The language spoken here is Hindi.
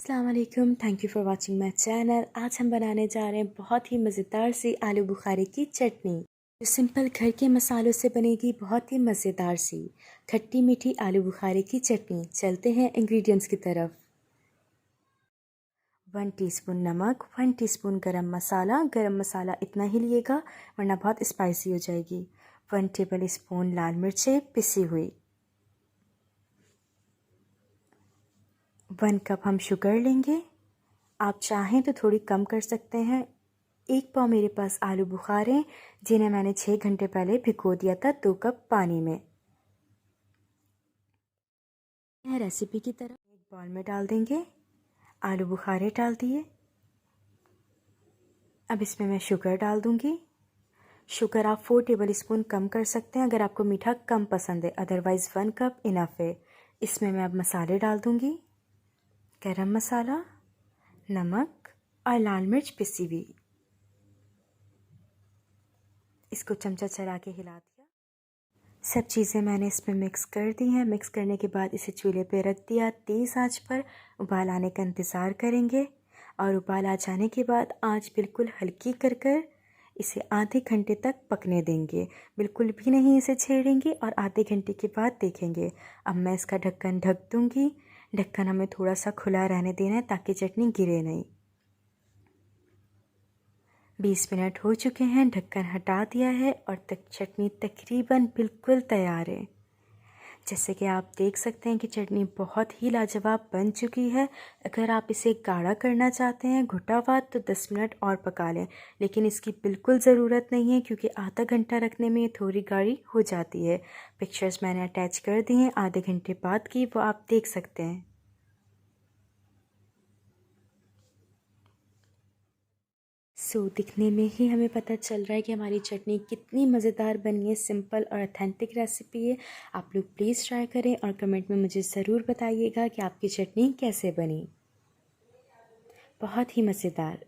अस्सलाम वालेकुम, thank you for watching my channel. आज हम बनाने जा रहे हैं बहुत ही मज़ेदार सी आलू बुखारे की चटनी, जो सिंपल घर के मसालों से बनेगी। बहुत ही मज़ेदार सी खट्टी मीठी आलू बुखारे की चटनी। चलते हैं इंग्रेडिएंट्स की तरफ। 1 टीस्पून नमक, 1 टीस्पून गरम मसाला। गरम मसाला इतना ही लिएगा वरना बहुत स्पाइसी हो जाएगी। 1 टेबल स्पून लाल मिर्चें पिसी हुई। 1 कप हम शुगर लेंगे। आप चाहें तो थोड़ी कम कर सकते हैं। 1 पाव मेरे पास आलू बुखारे हैं, जिन्हें मैंने 6 घंटे पहले भिगो दिया था 2 कप पानी में। रेसिपी की तरह एक बाउल में डाल देंगे। आलू बुखारे डाल दिए। अब इसमें मैं शुगर डाल दूंगी। शुगर आप 4 टेबल स्पून कम कर सकते हैं अगर आपको मीठा कम पसंद है, अदरवाइज़ 1 कप इनफ है। इसमें मैं अब मसाले डाल दूंगी। गरम मसाला, नमक और लाल मिर्च पिसी हुई। इसको चमचा चला के हिला दिया। सब चीज़ें मैंने इसमें मिक्स कर दी हैं। मिक्स करने के बाद इसे चूल्हे पे रख दिया। तेज़ आंच पर उबाल आने का इंतज़ार करेंगे और उबाल आ जाने के बाद आंच बिल्कुल हल्की कर कर इसे आधे घंटे तक पकने देंगे। बिल्कुल भी नहीं इसे छेड़ेंगे और आधे घंटे के बाद देखेंगे। अब मैं इसका ढक्कन ढक दूँगी। ढक्कन हमें थोड़ा सा खुला रहने देना है ताकि चटनी गिरे नहीं। 20 मिनट हो चुके हैं, ढक्कन हटा दिया है और चटनी तकरीबन बिल्कुल तैयार है। जैसे कि आप देख सकते हैं कि चटनी बहुत ही लाजवाब बन चुकी है। अगर आप इसे गाढ़ा करना चाहते हैं घुटा हुआ तो 10 मिनट और पका लें, लेकिन इसकी बिल्कुल ज़रूरत नहीं है क्योंकि आधा घंटा रखने में ये थोड़ी गाढ़ी हो जाती है। पिक्चर्स मैंने अटैच कर दी हैं आधे घंटे बाद की, वो आप देख सकते हैं। दिखने में ही हमें पता चल रहा है कि हमारी चटनी कितनी मज़ेदार बनी है। सिंपल और ऑथेंटिक रेसिपी है। आप लोग प्लीज़ ट्राई करें और कमेंट में मुझे ज़रूर बताइएगा कि आपकी चटनी कैसे बनी। बहुत ही मज़ेदार।